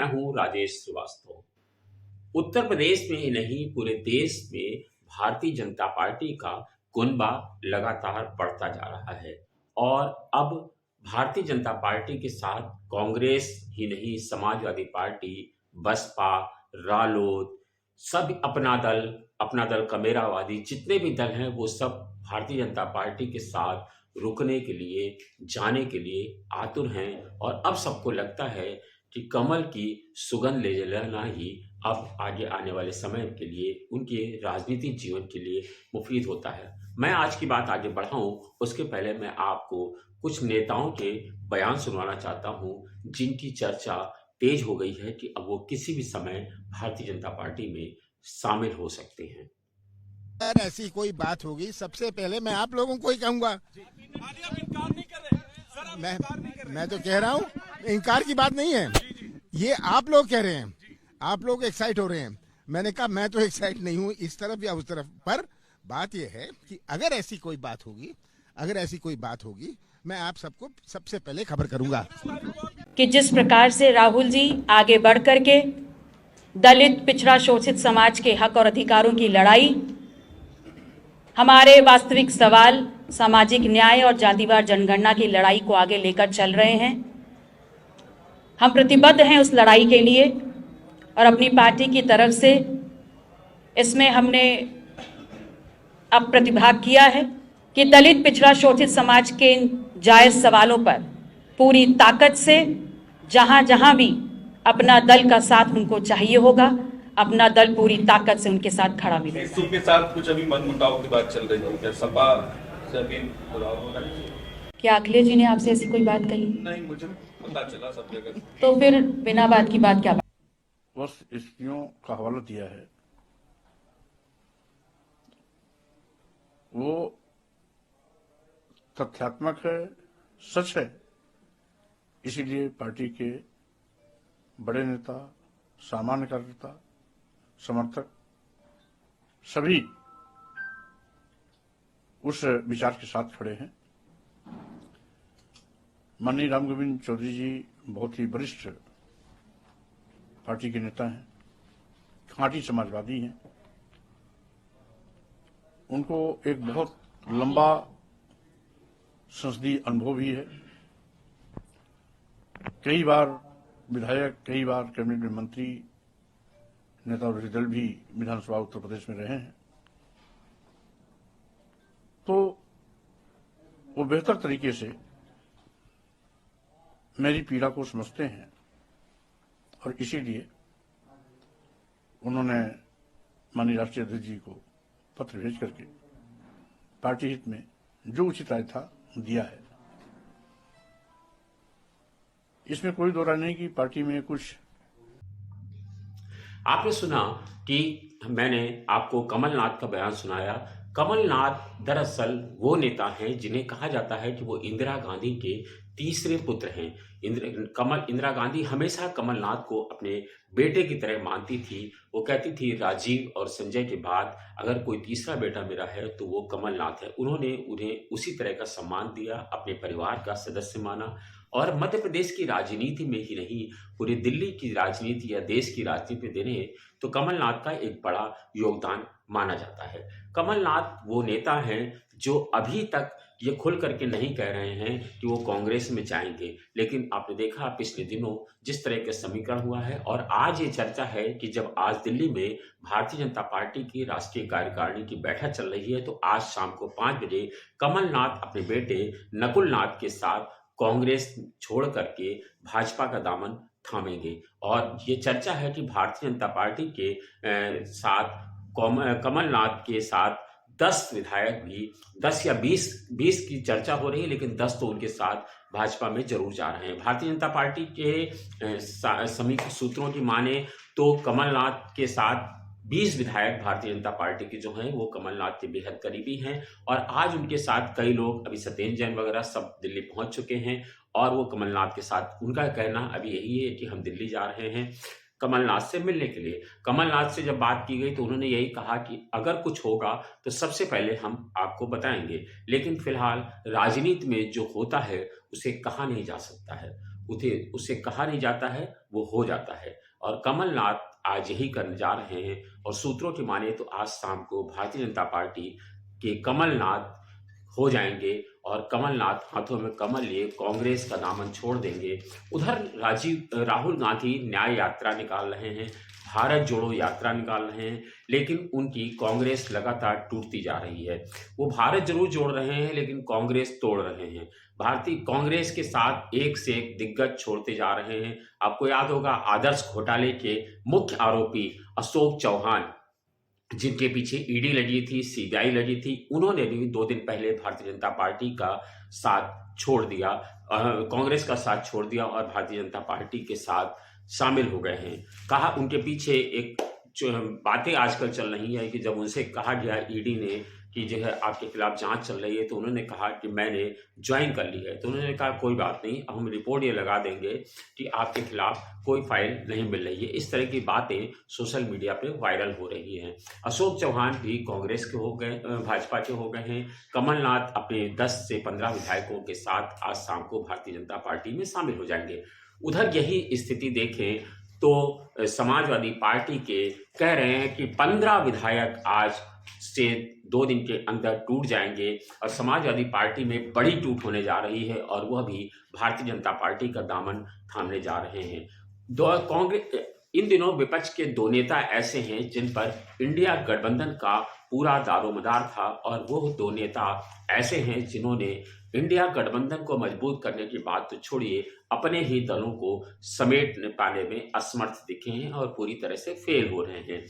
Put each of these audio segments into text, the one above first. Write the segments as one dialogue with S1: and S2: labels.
S1: मैं हूं राजेश श्रीवास्तव। उत्तर प्रदेश में ही नहीं पूरे देश में भारतीय जनता पार्टी का कुनबा लगातार बढ़ता जा रहा है और अब भारतीय जनता पार्टी के साथ कांग्रेस ही नहीं, समाजवादी पार्टी, बसपा, रालोद, सब अपना दल कमेरावादी, जितने भी दल हैं वो सब भारतीय जनता पार्टी के साथ रुकने के लिए, जाने के लिए आतुर हैं और अब सबको लगता है कि कमल की सुगंध ले लेना ही अब आगे आने वाले समय के लिए, उनके राजनीतिक जीवन के लिए मुफीद होता है। मैं आज की बात आगे बढ़ाऊं उसके पहले मैं आपको कुछ नेताओं के बयान सुनाना चाहता हूं जिनकी चर्चा तेज हो गई है कि अब वो किसी भी समय भारतीय जनता पार्टी में शामिल हो सकते हैं।
S2: अगर ऐसी कोई बात होगी, सबसे पहले मैं आप लोगों को ही कहूंगा। मैं तो कह रहा हूँ, इनकार की बात नहीं है, ये आप लोग कह रहे हैं, आप लोग एक्साइट हो रहे हैं। मैंने कहा मैं तो एक्साइट नहीं हूँ इस तरफ या उस तरफ, पर बात यह है कि अगर ऐसी कोई बात होगी, मैं आप सबको सबसे पहले खबर करूंगा
S3: कि जिस प्रकार से राहुल जी आगे बढ़ करके दलित, पिछड़ा, शोषित समाज के हक और अधिकारों की लड़ाई, हमारे वास्तविक सवाल सामाजिक न्याय और जातिवार जनगणना की लड़ाई को आगे लेकर चल रहे हैं। हम प्रतिबद्ध हैं उस लड़ाई के लिए और अपनी पार्टी की तरफ से इसमें हमने अब प्रतिभाग किया है कि दलित, पिछड़ा, शोषित समाज के जायज सवालों पर पूरी ताकत से जहां जहां भी अपना दल का साथ उनको चाहिए होगा, अपना दल पूरी ताकत से उनके साथ खड़ा भी रहेगा।
S4: एससी के साथ कुछ अभी मनमुटाव की बात चल रही है, क्या सपा से अभी
S3: क्या अखिलेश जी ने आपसे ऐसी कोई बात कही?
S4: नहीं, मुझे पता चला सब जगह।
S3: तो फिर बिना बात की बात क्या?
S5: बस स्थितियों का हवाला दिया है, वो तथ्यात्मक है, सच है। इसीलिए पार्टी के बड़े नेता, सामान्य कार्यकर्ता, समर्थक सभी उस विचार के साथ खड़े हैं। माननीय राम गोविंद चौधरी जी बहुत ही वरिष्ठ पार्टी के नेता हैं, खांटी समाजवादी हैं। उनको एक बहुत लंबा संसदीय अनुभव भी है, कई बार विधायक, कई बार कैबिनेट मंत्री, नेता विरोधी दल भी विधानसभा उत्तर प्रदेश में रहे हैं, तो वो बेहतर तरीके से मेरी पीड़ा को समझते हैं और इसीलिए उन्होंने माननीय राष्ट्रीय अध्यक्ष जी को पत्र भेज करके पार्टी हित में जो उचित राय था दिया है। इसमें कोई दो राय नहीं कि पार्टी में कुछ।
S1: आपने सुना कि मैंने आपको कमलनाथ का बयान सुनाया। कमलनाथ दरअसल वो नेता हैं जिन्हें कहा जाता है कि वो इंदिरा गांधी के तीसरे पुत्र हैं। इंदिरा गांधी हमेशा कमलनाथ को अपने बेटे की तरह मानती थी। वो कहती थी राजीव और संजय के बाद अगर कोई तीसरा बेटा मेरा है तो वो कमलनाथ है। उन्होंने उन्हें उसी तरह का सम्मान दिया, अपने परिवार का सदस्य माना और मध्य प्रदेश की राजनीति में ही नहीं, पूरी दिल्ली की राजनीति या देश की राजनीति में देने तो कमलनाथ का एक बड़ा योगदान माना जाता है। कमलनाथ वो नेता हैं जो अभी तक ये खुल करके नहीं कह रहे हैं कि वो कांग्रेस में जाएंगे, लेकिन आपने देखा पिछले दिनों जिस तरह का समीकरण हुआ है और आज ये चर्चा है कि जब आज दिल्ली में भारतीय जनता पार्टी की राष्ट्रीय कार्यकारिणी की बैठक चल रही है तो आज शाम को 5 बजे कमलनाथ अपने बेटे नकुल नाथ के साथ कांग्रेस छोड़ करके भाजपा का दामन थामेंगे और ये चर्चा है कि भारतीय जनता पार्टी के साथ कमलनाथ के साथ 10 विधायक भी 10 या 20 की चर्चा हो रही है, लेकिन 10 तो उनके साथ भाजपा में जरूर जा रहे हैं। भारतीय जनता पार्टी के समीक्षक सूत्रों की माने तो कमलनाथ के साथ 20 विधायक भारतीय जनता पार्टी के जो हैं वो कमलनाथ के बेहद करीबी हैं और आज उनके साथ कई लोग, अभी सत्येंद्र जैन वगैरह सब दिल्ली पहुंच चुके हैं और वो कमलनाथ के साथ, उनका कहना अभी यही है कि हम दिल्ली जा रहे हैं कमलनाथ से मिलने के लिए। कमलनाथ से जब बात की गई तो उन्होंने यही कहा कि अगर कुछ होगा तो सबसे पहले हम आपको बताएंगे, लेकिन फिलहाल राजनीति में जो होता है उसे कहा नहीं जा सकता है। उससे कहा नहीं जाता है, वो हो जाता है। और कमलनाथ आज यही करने जा रहे हैं और सूत्रों की माने तो आज शाम को भारतीय जनता पार्टी के कमलनाथ हो जाएंगे और कमलनाथ हाथों में कमल लिए कांग्रेस का दामन छोड़ देंगे। उधर राहुल गांधी न्याय यात्रा निकाल रहे हैं, भारत जोड़ो यात्रा निकाल रहे हैं, लेकिन उनकी कांग्रेस लगातार टूटती जा रही है। वो भारत जरूर जोड़ रहे हैं लेकिन कांग्रेस तोड़ रहे हैं। भारतीय कांग्रेस के साथ एक से एक दिग्गज छोड़ते जा रहे हैं। आपको याद होगा आदर्श घोटाले के मुख्य आरोपी अशोक चौहान, जिनके पीछे ईडी लगी थी, सीबीआई लगी थी, उन्होंने भी 2 दिन पहले भारतीय जनता पार्टी का साथ छोड़ दिया, कांग्रेस का साथ छोड़ दिया और भारतीय जनता पार्टी के साथ शामिल हो गए हैं। कहा उनके पीछे एक बातें आजकल चल रही है कि जब उनसे कहा गया ईडी ने कि जो है आपके खिलाफ जांच चल रही है, तो उन्होंने कहा कि मैंने ज्वाइन कर ली है। तो उन्होंने कहा कोई बात नहीं, हम रिपोर्ट ये लगा देंगे कि आपके खिलाफ कोई फाइल नहीं मिल रही है। इस तरह की बातें सोशल मीडिया पे वायरल हो रही हैं। अशोक चौहान भी कांग्रेस के हो गए, भाजपा के हो गए हैं। कमलनाथ अपने 10 से 15 विधायकों के साथ आज शाम को भारतीय जनता पार्टी में शामिल हो जाएंगे। उधर यही स्थिति देखें तो समाजवादी पार्टी के कह रहे हैं कि 15 विधायक आज से 2 दिन के अंदर टूट जाएंगे और समाजवादी पार्टी में बड़ी टूट होने जा रही है और वह भी भारतीय जनता पार्टी का दामन थामने जा रहे हैं। कांग्रेस इन दिनों विपक्ष के 2 नेता ऐसे हैं जिन पर इंडिया गठबंधन का पूरा दारोमदार था और वो 2 नेता ऐसे हैं जिन्होंने इंडिया गठबंधन को मजबूत करने की बात तो छोड़िए, अपने ही दलों को समेट पाने में असमर्थ दिखे हैं और पूरी तरह से फेल हो रहे हैं।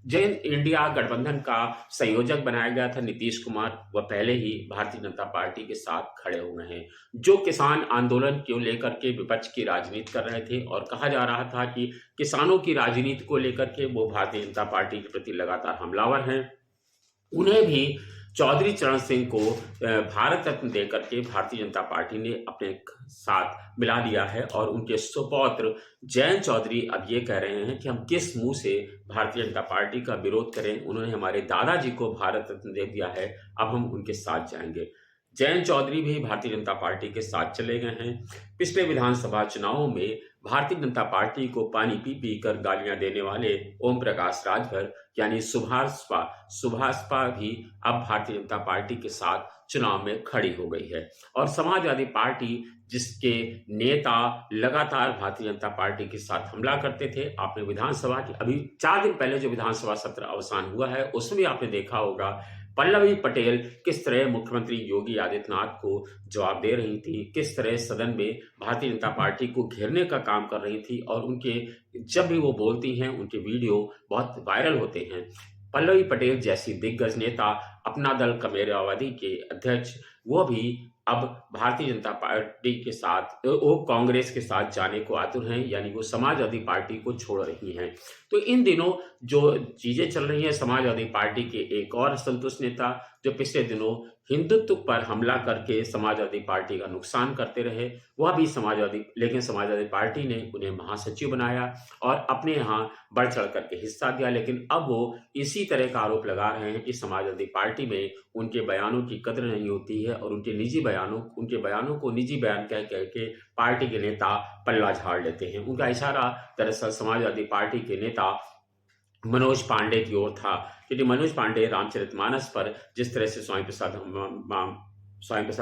S1: जिन इंडिया गठबंधन का संयोजक बनाया गया था नीतीश कुमार, वह पहले ही भारतीय जनता पार्टी के साथ खड़े हुए हैं। जो किसान आंदोलन को लेकर के विपक्ष की राजनीति कर रहे थे और कहा जा रहा था कि किसानों की राजनीति को लेकर के वो भारतीय जनता पार्टी के प्रति लगातार हमलावर हैं, उन्हें भी चौधरी चरण सिंह को भारत रत्न देकर के भारतीय जनता पार्टी ने अपने साथ मिला दिया है और उनके सुपौत्र जयंत चौधरी अब ये कह रहे हैं कि हम किस मुंह से भारतीय जनता पार्टी का विरोध करें। उन्होंने हमारे दादाजी को भारत रत्न दे दिया है, अब हम उनके साथ जाएंगे। जयंत चौधरी भी भारतीय जनता पार्टी के साथ चले गए हैं। पिछले विधानसभा चुनावों में भारतीय जनता पार्टी को पानी पी पी कर गालियां देने वाले ओम प्रकाश राजभर यानी सुभाषपा भी अब भारतीय जनता पार्टी के साथ चुनाव में खड़ी हो गई है। और समाजवादी पार्टी जिसके नेता लगातार भारतीय जनता पार्टी के साथ हमला करते थे, आपने विधानसभा की अभी 4 दिन पहले जो विधानसभा सत्र अवसान हुआ है उसमें भी आपने देखा होगा पल्लवी पटेल किस तरह मुख्यमंत्री योगी आदित्यनाथ को जवाब दे रही थी, किस तरह सदन में भारतीय जनता पार्टी को घेरने का काम कर रही थी और उनके जब भी वो बोलती हैं उनके वीडियो बहुत वायरल होते हैं। पल्लवी पटेल जैसी दिग्गज नेता, अपना दल कमेरावादी के अध्यक्ष, वो भी अब भारतीय जनता पार्टी के साथ, वो कांग्रेस के साथ जाने को आतुर हैं, यानी वो समाजवादी पार्टी को छोड़ रही हैं। तो इन दिनों जो चीजें चल रही हैं, समाजवादी पार्टी के एक और संतुष्ट नेता जो पिछले दिनों हिंदुत्व पर हमला करके समाजवादी पार्टी का नुकसान करते रहे, वह भी लेकिन समाजवादी पार्टी ने उन्हें महासचिव बनाया और अपने यहाँ बढ़ चढ़ करके हिस्सा दिया। लेकिन अब वो इसी तरह का आरोप लगा रहे हैं कि समाजवादी पार्टी में उनके बयानों की कदर नहीं होती है और उनके बयानों को निजी बयान कह के पार्टी के नेता पल्ला झाड़ लेते हैं। उनका इशारा दरअसल समाजवादी पार्टी के नेता मनोज पांडे की ओर था, क्योंकि मनोज पांडे रामचरितमानस पर जिस तरह से स्वामी प्रसाद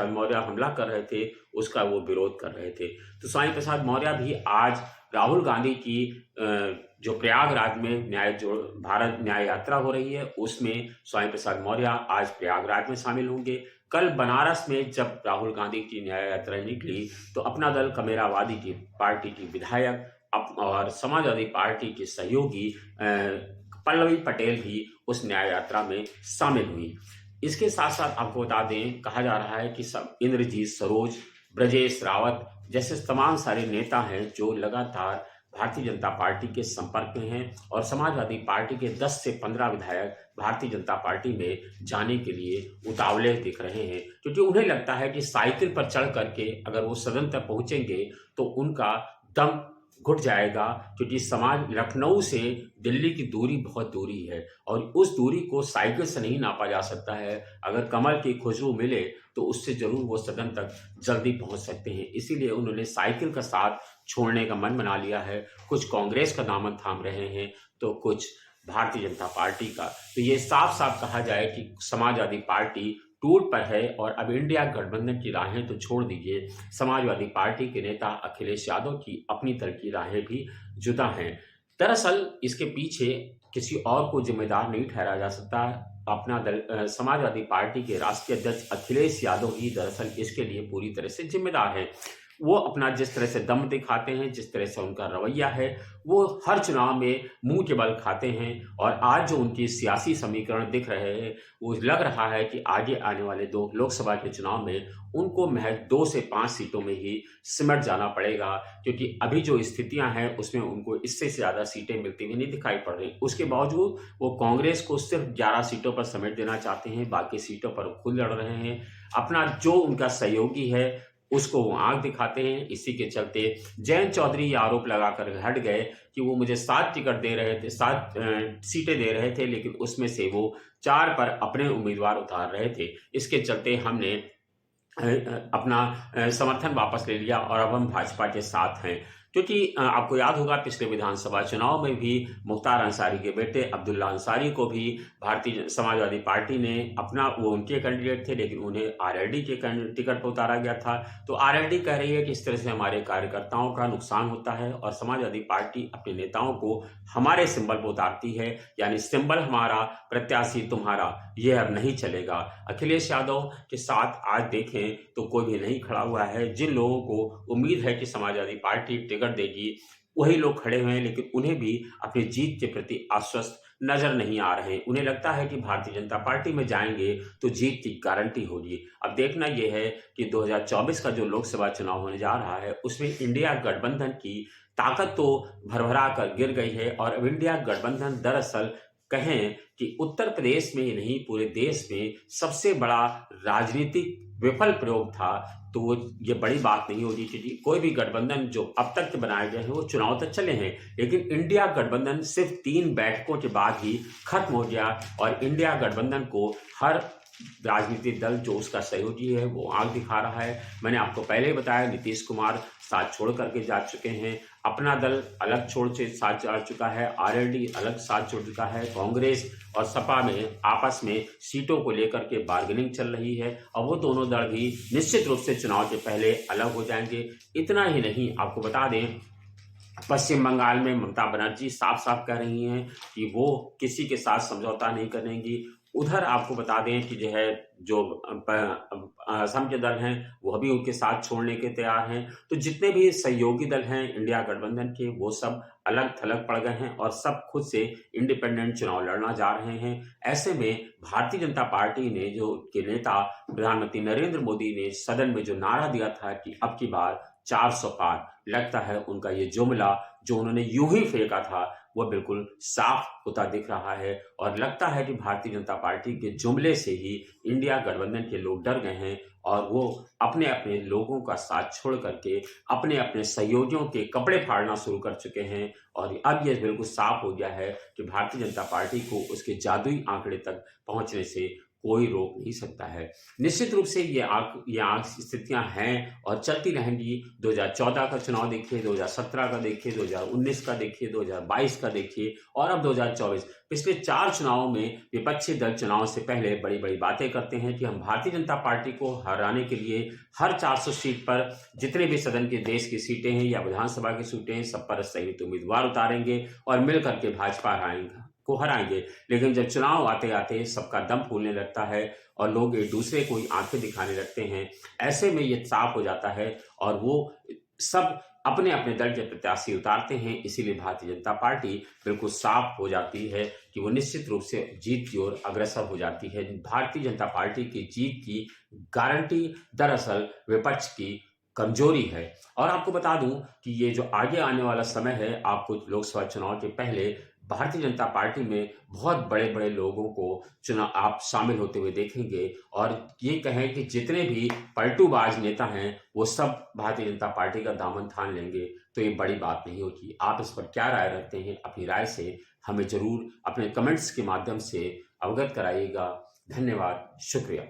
S1: मौर्य हमला कर रहे थे उसका वो विरोध कर रहे थे। तो स्वामी प्रसाद मौर्य भी आज राहुल गांधी की जो प्रयागराज में भारत न्याय यात्रा हो रही है उसमें स्वामी प्रसाद मौर्य आज प्रयागराज में शामिल होंगे। कल बनारस में जब राहुल गांधी की न्याय यात्रा निकली तो अपना दल कमेरावादी की पार्टी की विधायक और समाजवादी पार्टी के सहयोगी पल्लवी पटेल भी उस न्याय यात्रा में शामिल हुई। इसके साथ साथ आपको बता दें, कहा जा रहा है कि सब इंद्रजीत सरोज, ब्रजेश रावत जैसे तमाम सारे नेता हैं जो लगातार भारतीय जनता पार्टी के संपर्क में हैं और समाजवादी पार्टी के 10 से 15 विधायक भारतीय जनता पार्टी में जाने के लिए उतावले दिख रहे हैं, क्योंकि उन्हें लगता है कि साइकिल पर चढ़ करके अगर वो सदन तक पहुंचेंगे तो उनका दम घुट जाएगा, क्योंकि समाज लखनऊ से दिल्ली की दूरी बहुत दूरी है और उस दूरी को साइकिल से नहीं नापा जा सकता है। अगर कमल की खुशबू मिले तो उससे जरूर वो सदन तक जल्दी पहुंच सकते हैं। इसीलिए उन्होंने साइकिल का साथ छोड़ने का मन बना लिया है। कुछ कांग्रेस का दामन थाम रहे हैं तो कुछ भारतीय जनता पार्टी का। तो ये साफ साफ कहा जाए कि समाजवादी पार्टी टूट पर है और अब इंडिया गठबंधन की राहें तो छोड़ दीजिए, समाजवादी पार्टी के नेता अखिलेश यादव की अपनी तरह की राहें भी जुदा हैं। दरअसल इसके पीछे किसी और को जिम्मेदार नहीं ठहराया जा सकता। अपना समाजवादी पार्टी के राष्ट्रीय अध्यक्ष अखिलेश यादव ही दरअसल इसके लिए पूरी तरह से जिम्मेदार हैं। वो अपना जिस तरह से दम दिखाते हैं, जिस तरह से उनका रवैया है, वो हर चुनाव में मुंह के बल खाते हैं और आज जो उनकी सियासी समीकरण दिख रहे हैं, वो लग रहा है कि आगे आने वाले 2 लोकसभा के चुनाव में उनको महज 2 से 5 सीटों में ही सिमट जाना पड़ेगा, क्योंकि अभी जो स्थितियां हैं उसमें उनको इससे ज्यादा सीटें मिलती हुई नहीं दिखाई पड़ रही। उसके बावजूद वो कांग्रेस को सिर्फ 11 सीटों पर समेट देना चाहते हैं, बाकी सीटों पर खुद लड़ रहे हैं। अपना जो उनका सहयोगी है उसको वो आंख दिखाते हैं। इसी के चलते जयंत चौधरी ये आरोप लगाकर हट गए कि वो मुझे 7 टिकट दे रहे थे, 7 सीटें दे रहे थे, लेकिन उसमें से वो 4 पर अपने उम्मीदवार उतार रहे थे। इसके चलते हमने अपना समर्थन वापस ले लिया और अब हम भाजपा के साथ हैं। क्योंकि आपको याद होगा पिछले विधानसभा चुनाव में भी मुख्तार अंसारी के बेटे अब्दुल्ला अंसारी को भी भारतीय समाजवादी पार्टी ने अपना, वो उनके कैंडिडेट थे लेकिन उन्हें आरएलडी के टिकट पर उतारा गया था। तो आरएलडी कह रही है कि इस तरह से हमारे कार्यकर्ताओं का नुकसान होता है और समाजवादी पार्टी अपने नेताओं को हमारे सिंबल पर उतारती है, यानी सिंबल हमारा प्रत्याशी तुम्हारा, यह अब नहीं चलेगा। अखिलेश यादव के साथ आज देखें तो कोई भी नहीं खड़ा हुआ है। जिन लोगों को उम्मीद है कि समाजवादी पार्टी टिकट देगी वही लोग खड़े हुए हैं, लेकिन उन्हें भी अपनी जीत के प्रति आश्वस्त नजर नहीं आ रहे। उन्हें लगता है कि भारतीय जनता पार्टी में जाएंगे तो जीत की गारंटी होगी। अब देखना यह है कि 2024 का जो लोकसभा चुनाव होने जा रहा है उसमें इंडिया गठबंधन की ताकत तो भरभरा कर गिर गई है और अब इंडिया गठबंधन दरअसल कहें कि उत्तर प्रदेश में ही नहीं पूरे देश में सबसे बड़ा राजनीतिक विफल प्रयोग था। तो ये बड़ी बात नहीं होगी, क्योंकि कोई भी गठबंधन जो अब तक के बनाए गए हैं वो चुनाव तक चले हैं, लेकिन इंडिया गठबंधन सिर्फ 3 बैठकों के बाद ही खत्म हो गया और इंडिया गठबंधन को हर राजनीतिक दल जो उसका सहयोगी है वो आंख दिखा रहा है। मैंने आपको पहले ही बताया नीतीश कुमार साथ छोड़ करके जा चुके हैं, अपना दल अलग छोड़ से साथ जा चुका है, आरएलडी अलग साथ छोड़ चुका है, कांग्रेस और सपा में आपस में सीटों को लेकर के बार्गेनिंग चल रही है और वो दोनों दल भी निश्चित रूप से चुनाव के पहले अलग हो जाएंगे। इतना ही नहीं, आपको बता दें पश्चिम बंगाल में ममता बनर्जी साफ साफ कह रही हैं कि वो किसी के साथ समझौता नहीं करेंगी। उधर आपको बता दें कि जो असम के दल हैं वह भी उनके साथ छोड़ने के तैयार हैं। तो जितने भी सहयोगी दल हैं इंडिया गठबंधन के वो सब अलग थलग पड़ गए हैं और सब खुद से इंडिपेंडेंट चुनाव लड़ना जा रहे हैं। ऐसे में भारतीय जनता पार्टी ने जो के नेता प्रधानमंत्री नरेंद्र मोदी ने सदन में जो नारा दिया था कि अब की बार 400 पार, लगता है उनका ये जुमला जो उन्होंने यूं ही फेंका था वो बिल्कुल साफ होता दिख रहा है और लगता है कि भारतीय जनता पार्टी के जुमले से ही इंडिया गठबंधन के लोग डर गए हैं और वो अपने अपने लोगों का साथ छोड़ करके अपने अपने सहयोगियों के कपड़े फाड़ना शुरू कर चुके हैं। और अब यह बिल्कुल साफ हो गया है कि भारतीय जनता पार्टी को उसके जादुई आंकड़े तक पहुंचने से कोई रोक नहीं सकता है। निश्चित रूप से ये स्थितियां हैं और चलती रहेंगी। 2014 का चुनाव देखिए, 2017 का देखिए, 2019 का देखिए, 2022 का देखिए और अब 2024। पिछले 4 चुनावों में विपक्षी दल चुनाव से पहले बड़ी बड़ी बातें करते हैं कि हम भारतीय जनता पार्टी को हराने के लिए हर 400 सीट पर जितने भी सदन के देश की सीटें हैं या विधानसभा की सीटें हैं सब पर संयुक्त उम्मीदवार उतारेंगे और मिल करके भाजपा को हराएंगे। लेकिन जब चुनाव आते आते सबका दम फूलने लगता है और लोग एक दूसरे को ही आंखें दिखाने लगते हैं, ऐसे में ये साफ हो जाता है और वो सब अपने अपने दल के प्रत्याशी उतारते हैं। इसीलिए भारतीय जनता पार्टी बिल्कुल साफ हो जाती है कि वो निश्चित रूप से जीत की ओर अग्रसर हो जाती है। भारतीय जनता पार्टी की जीत की गारंटी दरअसल विपक्ष की कमजोरी है। और आपको बता दूं कि ये जो आगे आने वाला समय है, आपको लोकसभा चुनाव के पहले भारतीय जनता पार्टी में बहुत बड़े बड़े लोगों को चुनाव आप शामिल होते हुए देखेंगे और ये कहें कि जितने भी पलटूबाज नेता हैं वो सब भारतीय जनता पार्टी का दामन थाम लेंगे तो ये बड़ी बात नहीं होगी। आप इस पर क्या राय रखते हैं? अपनी राय से हमें जरूर अपने कमेंट्स के माध्यम से अवगत कराइएगा। धन्यवाद, शुक्रिया।